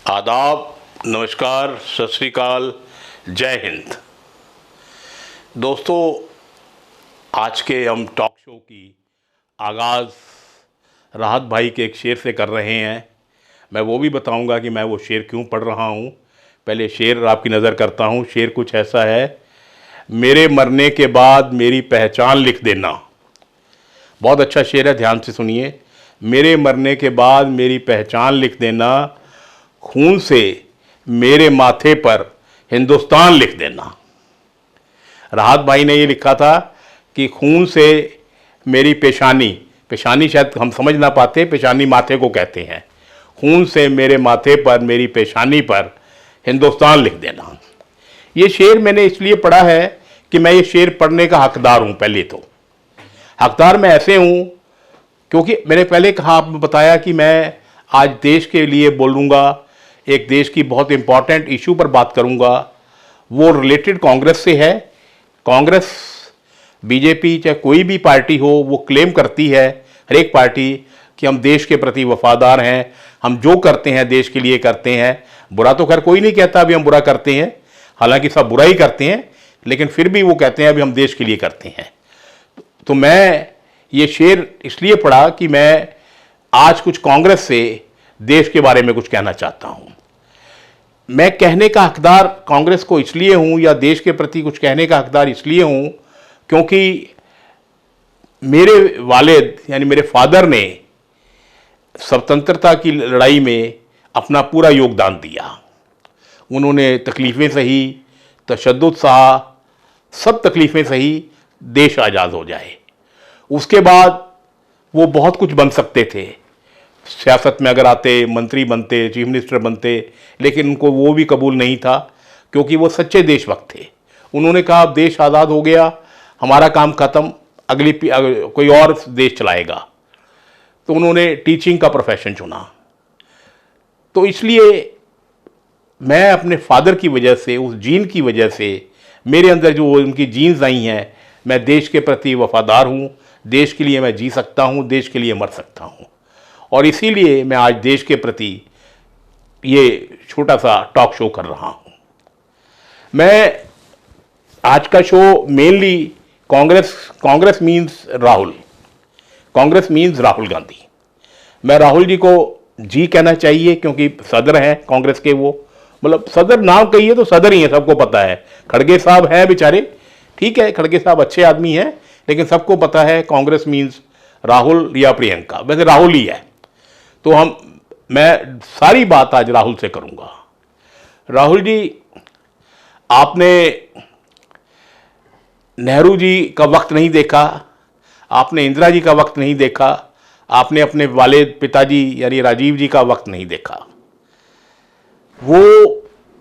आदाब, नमस्कार, सत श्री अकाल, जय हिंद। दोस्तों, आज के हम टॉक शो की आगाज़ राहत भाई के एक शेर से कर रहे हैं। मैं वो भी बताऊंगा कि मैं वो शेर क्यों पढ़ रहा हूँ। पहले शेर आपकी नज़र करता हूँ। शेर कुछ ऐसा है, मेरे मरने के बाद मेरी पहचान लिख देना। बहुत अच्छा शेर है, ध्यान से सुनिए। मेरे मरने के बाद मेरी पहचान लिख देना, खून से मेरे माथे पर हिंदुस्तान लिख देना। राहत भाई ने ये लिखा था कि खून से मेरी पेशानी, पेशानी शायद हम समझ ना पाते, पेशानी माथे को कहते हैं। खून से मेरे माथे पर, मेरी पेशानी पर हिंदुस्तान लिख देना। ये शेर मैंने इसलिए पढ़ा है कि मैं ये शेर पढ़ने का हकदार हूँ। पहले तो हकदार मैं ऐसे हूँ क्योंकि मैंने पहले कहा, आपने बताया कि मैं आज देश के लिए बोलूँगा, एक देश की बहुत इंपॉर्टेंट इशू पर बात करूँगा। वो रिलेटेड कांग्रेस से है। कांग्रेस, बीजेपी, चाहे कोई भी पार्टी हो, वो क्लेम करती है, हर एक पार्टी, कि हम देश के प्रति वफादार हैं, हम जो करते हैं देश के लिए करते हैं। बुरा तो खैर कोई नहीं कहता अभी हम बुरा करते हैं, हालांकि सब बुरा ही करते हैं, लेकिन फिर भी वो कहते हैं अभी हम देश के लिए करते हैं। तो मैं ये शेर इसलिए पढ़ा कि मैं आज कुछ कांग्रेस से देश के बारे में कुछ कहना चाहता हूँ। मैं कहने का हकदार कांग्रेस को इसलिए हूँ, या देश के प्रति कुछ कहने का हकदार इसलिए हूँ, क्योंकि मेरे वालिद यानी मेरे फादर ने स्वतंत्रता की लड़ाई में अपना पूरा योगदान दिया। उन्होंने तकलीफ़ें सही, तशद्दुद सहा, सब तकलीफ़ें सही, देश आज़ाद हो जाए। उसके बाद वो बहुत कुछ बन सकते थे, सियासत में अगर आते, मंत्री बनते, चीफ मिनिस्टर बनते, लेकिन उनको वो भी कबूल नहीं था, क्योंकि वो सच्चे देशभक्त थे। उन्होंने कहा अब देश आज़ाद हो गया, हमारा काम ख़त्म, अगली कोई और देश चलाएगा। तो उन्होंने टीचिंग का प्रोफेशन चुना। तो इसलिए मैं अपने फादर की वजह से, उस जीन की वजह से, मेरे अंदर जो उनकी जीन्स आई हैं, मैं देश के प्रति वफादार हूँ। देश के लिए मैं जी सकता हूँ, देश के लिए मर सकता हूँ। और इसीलिए मैं आज देश के प्रति ये छोटा सा टॉक शो कर रहा हूँ। मैं आज का show mainly Congress means Rahul, Congress means Rahul Gandhi. मैं राहुल जी को जी कहना चाहिए क्योंकि सदर हैं कांग्रेस के। वो मतलब सदर नाम कहिए तो सदर ही है, सबको पता है। खड़गे साहब हैं बेचारे, ठीक है, खड़गे साहब अच्छे आदमी हैं, लेकिन सबको पता है कांग्रेस मीन्स राहुल या प्रियंका। वैसे राहुल ही है। तो मैं सारी बात आज राहुल से करूंगा। राहुल जी, आपने नेहरू जी का वक्त नहीं देखा, आपने इंदिरा जी का वक्त नहीं देखा, आपने अपने वालिद पिताजी यानी राजीव जी का वक्त नहीं देखा। वो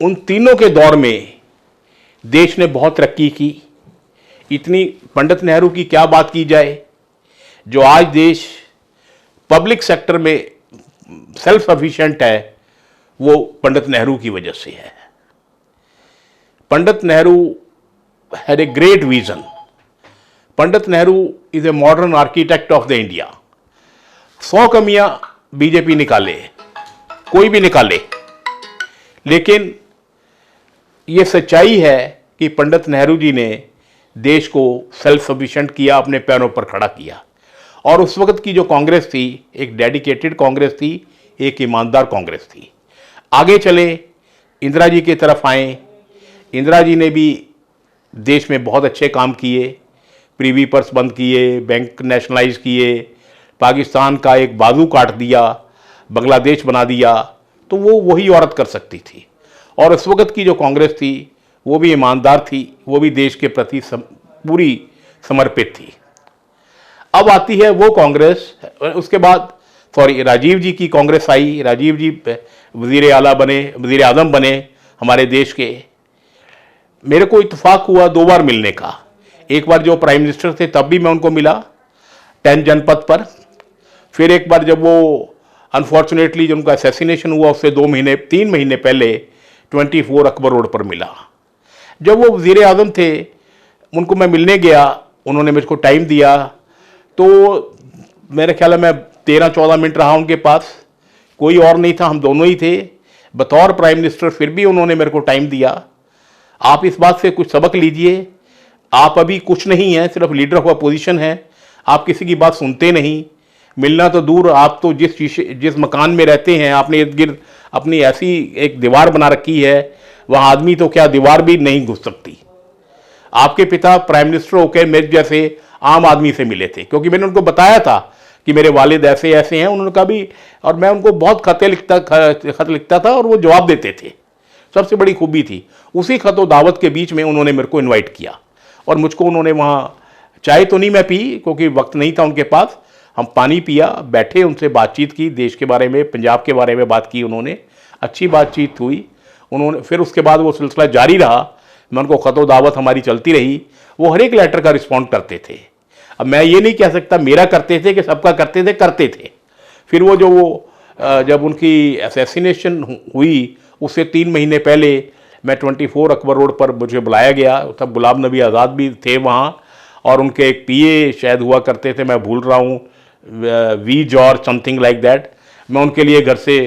उन तीनों के दौर में देश ने बहुत तरक्की की। इतनी, पंडित नेहरू की क्या बात की जाए, जो आज देश पब्लिक सेक्टर में सेल्फ सफिशिएंट है, वो पंडित नेहरू की वजह से है। Pandit Nehru had a great vision. Pandit Nehru is a modern architect of the India. 100 कमियां बीजेपी निकाले, कोई भी निकाले, लेकिन ये सच्चाई है कि पंडित नेहरू जी ने देश को सेल्फ सफिशिएंट किया, अपने पैरों पर खड़ा किया। और उस वक्त की जो कांग्रेस थी, एक डेडिकेटेड कांग्रेस थी, एक ईमानदार कांग्रेस थी। आगे चले, इंदिरा जी की तरफ आए। इंदिरा जी ने भी देश में बहुत अच्छे काम किए, प्रीवी पर्स बंद किए, बैंक नेशनलाइज किए, पाकिस्तान का एक बाजू काट दिया, बांग्लादेश बना दिया। तो वो वही औरत कर सकती थी। और उस वक्त की जो कांग्रेस थी वो भी ईमानदार थी, वो भी देश के प्रति पूरी समर्पित थी। अब आती है वो कांग्रेस, उसके बाद राजीव जी की कांग्रेस आई। राजीव जी वज़ीर आला बने, वज़ीर आज़म बने हमारे देश के। मेरे को इत्तेफाक हुआ 2 बार मिलने का। एक बार जो प्राइम मिनिस्टर थे तब भी मैं उनको मिला 10 जनपथ पर। फिर एक बार जब वो अनफॉर्चुनेटली जब उनका असैसिनेशन हुआ, उससे 3 महीने पहले 24 अकबर रोड पर मिला। जब वो वज़ीर आज़म थे, उनको मैं मिलने गया, उन्होंने मुझको टाइम दिया। तो मेरे ख्याल में मैं 13-14 मिनट रहा उनके पास। कोई और नहीं था, हम दोनों ही थे। बतौर प्राइम मिनिस्टर फिर भी उन्होंने मेरे को टाइम दिया। आप इस बात से कुछ सबक लीजिए। आप अभी कुछ नहीं है, सिर्फ लीडर ऑफ अपोजिशन है। आप किसी की बात सुनते नहीं, मिलना तो दूर, आप तो जिस मकान में रहते हैं आपने इर्द गिर्द अपनी ऐसी एक दीवार बना रखी है, वहाँ आदमी तो क्या दीवार भी नहीं घुस सकती। आपके पिता प्राइम मिनिस्टर होकर मेरे जैसे आम आदमी से मिले थे, क्योंकि मैंने उनको बताया था कि मेरे वालिद ऐसे ऐसे हैं। उन्होंने कहा भी, और मैं उनको बहुत खत लिखता था और वो जवाब देते थे। सबसे बड़ी खूबी थी, उसी खत दावत के बीच में उन्होंने मेरे को इनवाइट किया और मुझको उन्होंने वहाँ, चाय तो नहीं मैं पी क्योंकि वक्त नहीं था उनके पास, हम पानी पिया, बैठे, उनसे बातचीत की, देश के बारे में, पंजाब के बारे में बात की उन्होंने, अच्छी बातचीत हुई। उन्होंने फिर उसके बाद वो सिलसिला जारी रहा, मैं उनको खतो दावत हमारी चलती रही। वो हर एक लेटर का रिस्पॉन्ड करते थे। अब मैं ये नहीं कह सकता मेरा करते थे कि सबका करते थे। फिर वो जब उनकी असैसिनेशन हुई उससे 3 महीने पहले मैं 24 अकबर रोड पर मुझे बुलाया गया। तब गुलाम नबी आज़ाद भी थे वहाँ और उनके एक पीए शायद हुआ करते थे, मैं भूल रहा हूँ, V George something like that. मैं उनके लिए घर से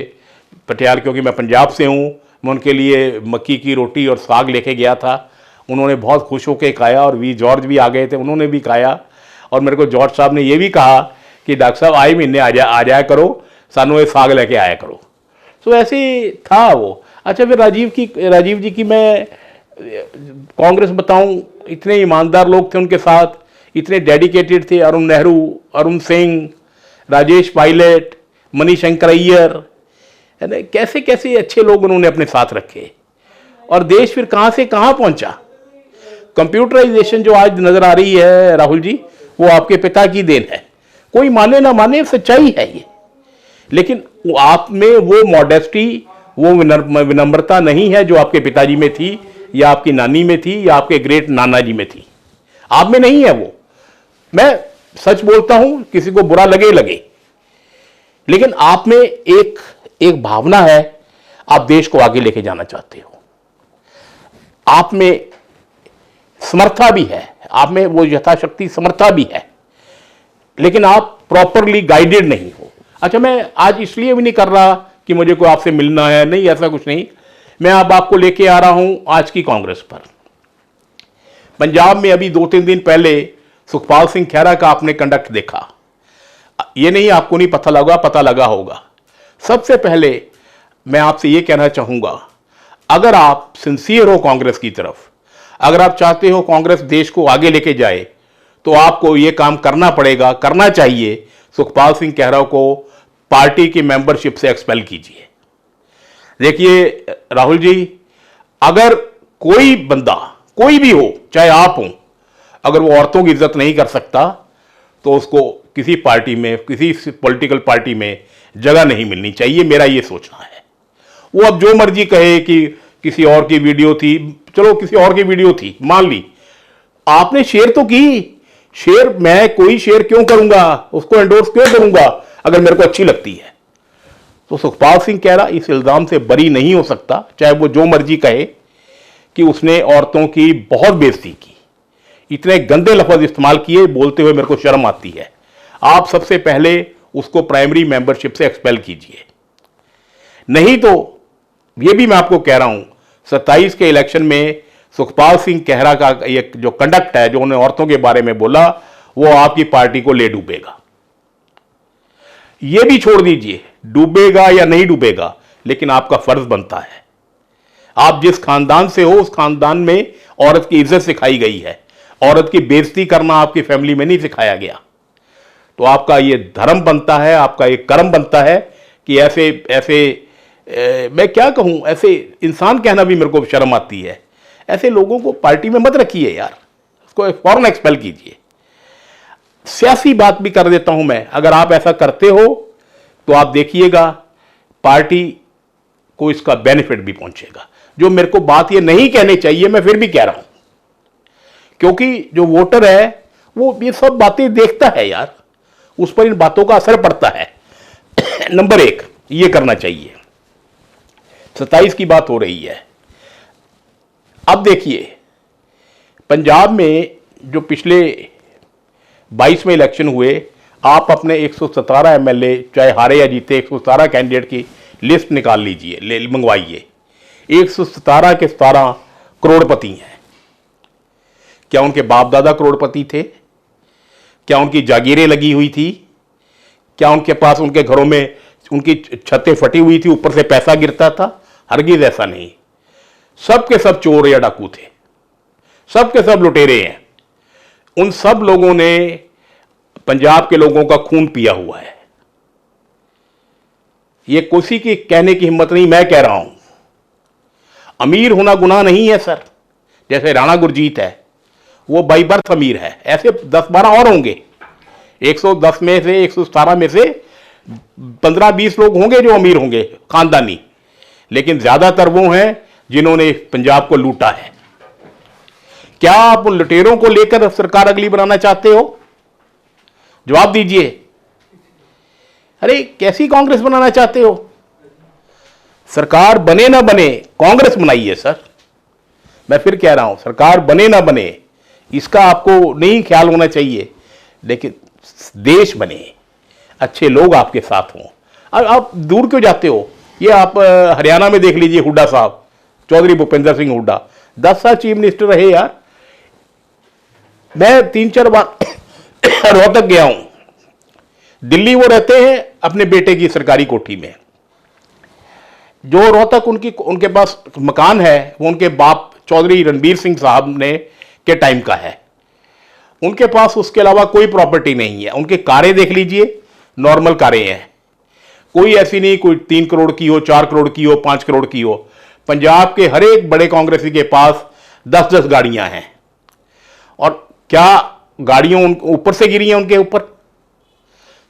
पटियाला, क्योंकि मैं पंजाब से हूँ, मैं उनके लिए मक्की की रोटी और साग लेके गया था। उन्होंने बहुत खुश होकर खाया और वी जॉर्ज भी आ गए थे, उन्होंने भी खाया। और मेरे को जॉर्ज साहब ने ये भी कहा कि डॉक्टर साहब आए महीने आ जाया करो, सानू ये साग लेके आया करो। तो ऐसे था वो। अच्छा, फिर राजीव जी की मैं कांग्रेस बताऊं, इतने ईमानदार लोग थे उनके साथ, इतने डेडिकेटेड थे। अरुण नेहरू, अरुण सिंह, राजेश पायलट, मणिशंकर अय्यर, है ना, कैसे कैसे अच्छे लोग उन्होंने अपने साथ रखे। और देश फिर कहाँ से कहाँ पहुंचा। कंप्यूटराइजेशन जो आज नजर आ रही है राहुल जी, वो आपके पिता की देन है। कोई माने ना माने, सच्चाई है ये। लेकिन आप में वो मॉडेस्टी, वो विनम्रता नहीं है जो आपके पिताजी में थी, या आपकी नानी में थी, या आपके ग्रेट नाना जी में थी। आप में नहीं है वो। मैं सच बोलता हूं, किसी को बुरा लगे, लेकिन आप में एक भावना है, आप देश को आगे लेके जाना चाहते हो। आप में समर्था भी है, आप में वो यथाशक्ति समर्था भी है, लेकिन आप प्रॉपरली गाइडेड नहीं हो। अच्छा, मैं आज इसलिए भी नहीं कर रहा कि मुझे कोई आपसे मिलना है, नहीं, ऐसा कुछ नहीं। मैं अब आपको लेके आ रहा हूं आज की कांग्रेस पर। पंजाब में अभी 2-3 दिन पहले सुखपाल सिंह खैरा का आपने कंडक्ट देखा, ये नहीं आपको नहीं पता लगा होगा। सबसे पहले मैं आपसे ये कहना चाहूंगा, अगर आप सिंसियर हो कांग्रेस की तरफ, अगर आप चाहते हो कांग्रेस देश को आगे लेके जाए, तो आपको ये काम करना चाहिए। सुखपाल सिंह खैरा को पार्टी की मेंबरशिप से एक्सपेल कीजिए। देखिए राहुल जी, अगर कोई बंदा, कोई भी हो, चाहे आप हो, अगर वो औरतों की इज्जत नहीं कर सकता, तो उसको किसी पार्टी में, किसी पॉलिटिकल पार्टी में जगह नहीं मिलनी चाहिए। मेरा ये सोचना है। वो अब जो मर्जी कहे कि किसी और की वीडियो थी, चलो किसी और की वीडियो थी, मान ली, आपने शेयर तो की। शेयर मैं कोई शेयर क्यों करूंगा, उसको एंडोर्स क्यों करूंगा अगर मेरे को अच्छी लगती है। तो सुखपाल सिंह खैरा इस इल्जाम से बरी नहीं हो सकता, चाहे वो जो मर्जी कहे कि उसने औरतों की बहुत बेइज्जती की, इतने गंदे लफ्ज इस्तेमाल किए, बोलते हुए मेरे को शर्म आती है। आप सबसे पहले उसको प्राइमरी मेंबरशिप से एक्सपेल कीजिए। नहीं तो ये भी मैं आपको कह रहा हूं, 27 के इलेक्शन में सुखपाल सिंह खैरा का ये जो कंडक्ट है, जो उन्होंने औरतों के बारे में बोला, वो आपकी पार्टी को ले डूबेगा। ये भी छोड़ दीजिए डूबेगा या नहीं डूबेगा, लेकिन आपका फर्ज बनता है। आप जिस खानदान से हो, उस खानदान में औरत की इज्जत सिखाई गई है, औरत की बेइज्जती करना आपकी फैमिली में नहीं सिखाया गया। तो आपका ये धर्म बनता है, आपका ये कर्म बनता है कि ऐसे मैं क्या कहूं, ऐसे इंसान कहना भी मेरे को शर्म आती है, ऐसे लोगों को पार्टी में मत रखिए यार, उसको फौरन एक्सपेल कीजिए। सियासी बात भी कर देता हूं मैं, अगर आप ऐसा करते हो तो आप देखिएगा पार्टी को इसका बेनिफिट भी पहुंचेगा। जो मेरे को बात ये नहीं कहनी चाहिए, मैं फिर भी कह रहा हूं, क्योंकि जो वोटर है वो ये सब बातें देखता है यार, उस पर इन बातों का असर पड़ता है। नंबर 1 ये करना चाहिए। 27 की बात हो रही है। अब देखिए, पंजाब में जो पिछले 22 में इलेक्शन हुए, आप अपने 117 एमएलए, चाहे हारे या जीते, 117 कैंडिडेट की लिस्ट निकाल लीजिए, मंगवाइए। 117 के 17 करोड़पति हैं। क्या उनके बाप दादा करोड़पति थे? क्या उनकी जागीरें लगी हुई थी? क्या उनके पास, उनके घरों में उनकी छतें फटी हुई थी, ऊपर से पैसा गिरता था? हरगिज ऐसा नहीं। सब के सब चोर या डाकू थे, सब के सब लुटेरे हैं। उन सब लोगों ने पंजाब के लोगों का खून पिया हुआ है। ये किसी की कहने की हिम्मत नहीं, मैं कह रहा हूं। अमीर होना गुनाह नहीं है सर। जैसे राणा गुरजीत है, वो बाई बर्थ अमीर है, ऐसे 10-12 और होंगे। 110 में से 117 में से 15-20 लोग होंगे जो अमीर होंगे, खानदानी, लेकिन ज्यादातर वो हैं जिन्होंने पंजाब को लूटा है। क्या आप उन लुटेरों को लेकर सरकार अगली बनाना चाहते हो? जवाब दीजिए। अरे कैसी कांग्रेस बनाना चाहते हो? सरकार बने ना बने, कांग्रेस बनाइए सर। मैं फिर कह रहा हूं, सरकार बने ना बने इसका आपको नहीं ख्याल होना चाहिए, लेकिन देश बने, अच्छे लोग आपके साथ हों। अब आप दूर क्यों जाते हो? ये आप हरियाणा में देख लीजिए, हुड्डा साहब, चौधरी भूपेंद्र सिंह हुड्डा 10 साल चीफ मिनिस्टर रहे यार। मैं 3-4 बार रोहतक गया हूं। दिल्ली वो रहते हैं अपने बेटे की सरकारी कोठी में। जो रोहतक उनके पास मकान है, वो उनके बाप चौधरी रणबीर सिंह साहब ने के टाइम का है। उनके पास उसके अलावा कोई प्रॉपर्टी नहीं है। उनके कारें देख लीजिए, नॉर्मल कारें हैं, कोई ऐसी नहीं कोई 3 करोड़ की हो, 4 करोड़ की हो, 5 करोड़ की हो। पंजाब के हर एक बड़े कांग्रेसी के पास 10-10 गाड़ियां हैं। और क्या गाड़ियां ऊपर से गिरी हैं उनके ऊपर?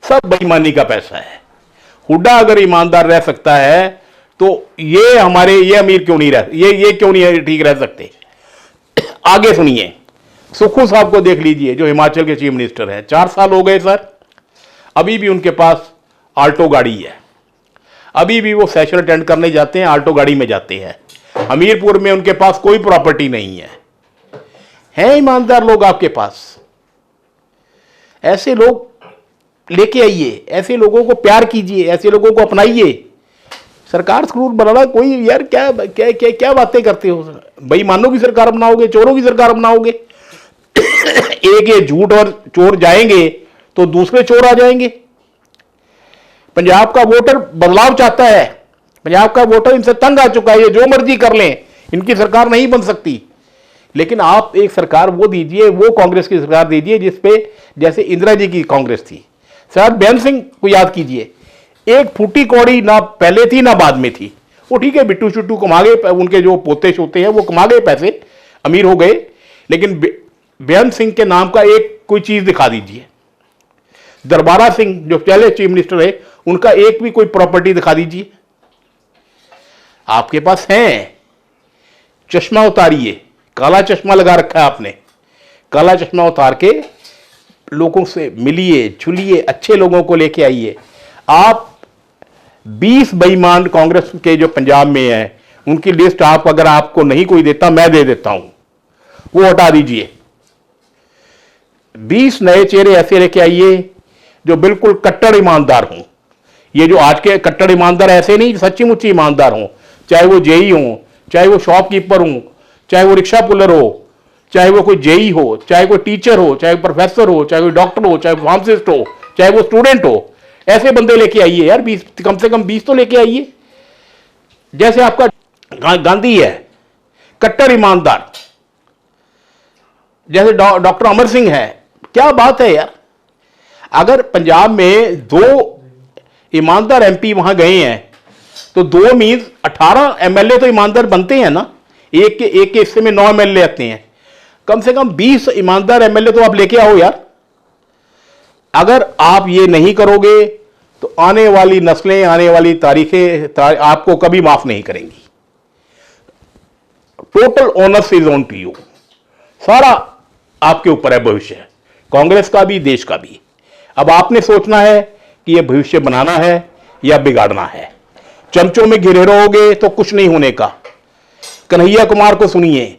सब बेईमानी का पैसा है। हुड्डा अगर ईमानदार रह सकता है तो ये अमीर क्यों नहीं ये क्यों नहीं ठीक रह सकते? आगे सुनिए, सुक्खू साहब को देख लीजिए जो हिमाचल के चीफ मिनिस्टर हैं। 4 साल हो गए सर, अभी भी उनके पास आल्टो गाड़ी है। अभी भी वो सेशन अटेंड करने जाते हैं, आल्टो गाड़ी में जाते हैं। हमीरपुर में उनके पास कोई प्रॉपर्टी नहीं है। हैं ईमानदार लोग आपके पास, ऐसे लोग लेके आइए, ऐसे लोगों को प्यार कीजिए, ऐसे लोगों को अपनाइए। सरकार जरूर बनाना, कोई यार क्या क्या क्या क्या बातें करते हो? बेईमानों की सरकार बनाओगे, चोरों की सरकार बनाओगे? एक ये झूठ और चोर जाएंगे तो दूसरे चोर आ जाएंगे। पंजाब का वोटर बदलाव चाहता है। पंजाब का वोटर इनसे तंग आ चुका है, ये जो मर्जी कर लें, इनकी सरकार नहीं बन सकती। लेकिन आप एक सरकार वो दीजिए, वो कांग्रेस की सरकार दीजिए जिसपे जैसे इंदिरा जी की कांग्रेस थी। सर बेअंत सिंह को याद कीजिए, एक फूटी कौड़ी ना पहले थी ना बाद में थी। वो ठीक है, बिट्टू शुट्टू कमा गए, उनके जो पोते शोते हैं वो कमा गए पैसे, अमीर हो गए। लेकिन बेअंत सिंह के नाम का एक कोई चीज दिखा दीजिए। दरबारा सिंह जो पहले चीफ मिनिस्टर है, उनका एक भी कोई प्रॉपर्टी दिखा दीजिए। आपके पास है, चश्मा उतारिए, काला चश्मा लगा रखा है आपने, काला चश्मा उतार के लोगों से मिलिए, झुलिए, अच्छे लोगों को लेके आइए। आप 20 बेईमान कांग्रेस के जो पंजाब में है, उनकी लिस्ट आप अगर आपको नहीं कोई देता, मैं दे देता हूं, वो हटा दीजिए। 20 नए चेहरे ऐसे लेके आइए जो बिल्कुल कट्टर ईमानदार हों। ये जो आज के कट्टर ईमानदार ऐसे नहीं, सच्ची मुच्ची ईमानदार हों, चाहे वो जेई हों, चाहे वो शॉपकीपर हों, चाहे वो रिक्शा पुलर हो, चाहे वो कोई जेई हो, चाहे कोई टीचर हो, चाहे प्रोफेसर हो, चाहे कोई डॉक्टर हो, चाहे फार्मासिस्ट हो, चाहे वो स्टूडेंट हो। ऐसे बंदे लेके आइए यार, 20 कम से कम 20 तो लेके आइए। जैसे आपका गांधी है, कट्टर ईमानदार, जैसे डॉक्टर अमर सिंह है। क्या बात है यार, अगर पंजाब में 2 ईमानदार एमपी वहां गए हैं तो 2 मीन्स 18 एमएलए तो ईमानदार बनते हैं ना। एक के हिस्से में 9 एमएलए आते हैं, कम से कम 20 ईमानदार एमएलए तो आप लेके आओ यार। अगर आप ये नहीं करोगे तो आने वाली नस्लें, आने वाली तारीखें आपको कभी माफ नहीं करेंगी। Total onus is on to you. सारा आपके ऊपर है भविष्य, कांग्रेस का भी, देश का भी। अब आपने सोचना है कि यह भविष्य बनाना है या बिगाड़ना है। चमचों में घिरे रहोगे तो कुछ नहीं होने का। कन्हैया कुमार को सुनिए,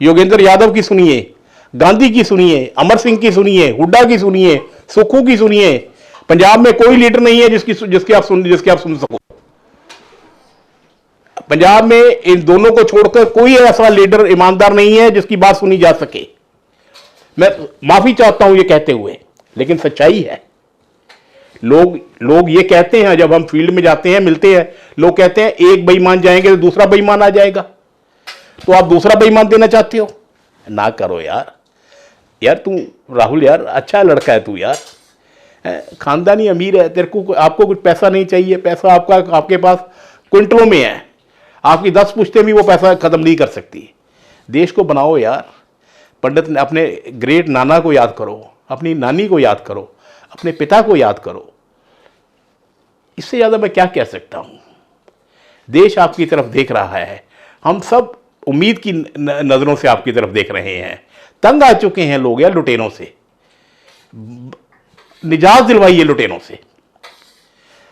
योगेंद्र यादव की सुनिए, गांधी की सुनिए, अमर सिंह की सुनिए, हुड्डा की सुनिए, सुक्खू की सुनिए। पंजाब में कोई लीडर नहीं है जिसकी आप सुन सको। पंजाब में इन दोनों को छोड़कर कोई ऐसा लीडर ईमानदार नहीं है जिसकी बात सुनी जा सके। मैं माफी चाहता हूं ये कहते हुए, लेकिन सच्चाई है। लोग ये कहते हैं, जब हम फील्ड में जाते हैं, मिलते हैं, लोग कहते हैं एक बेईमान जाएंगे तो दूसरा बेईमान आ जाएगा। तो आप दूसरा बेईमान देना चाहते हो? ना करो यार। यार तू राहुल यार अच्छा लड़का है तू यार, खानदानी अमीर है, तेरे को आपको कुछ पैसा नहीं चाहिए, पैसा आपके पास क्विंटलों में है, आपकी 10 पुश्तें भी वो पैसा खत्म नहीं कर सकती। देश को बनाओ यार। पंडित ने अपने ग्रेट नाना को याद करो, अपनी नानी को याद करो, अपने पिता को याद करो। इससे ज़्यादा मैं क्या कह सकता हूँ। देश आपकी तरफ देख रहा है, हम सब उम्मीद की नज़रों से आपकी तरफ देख रहे हैं। तंग आ चुके हैं लोग यार लुटेरों से, निजात दिलवाइए लुटेरों से।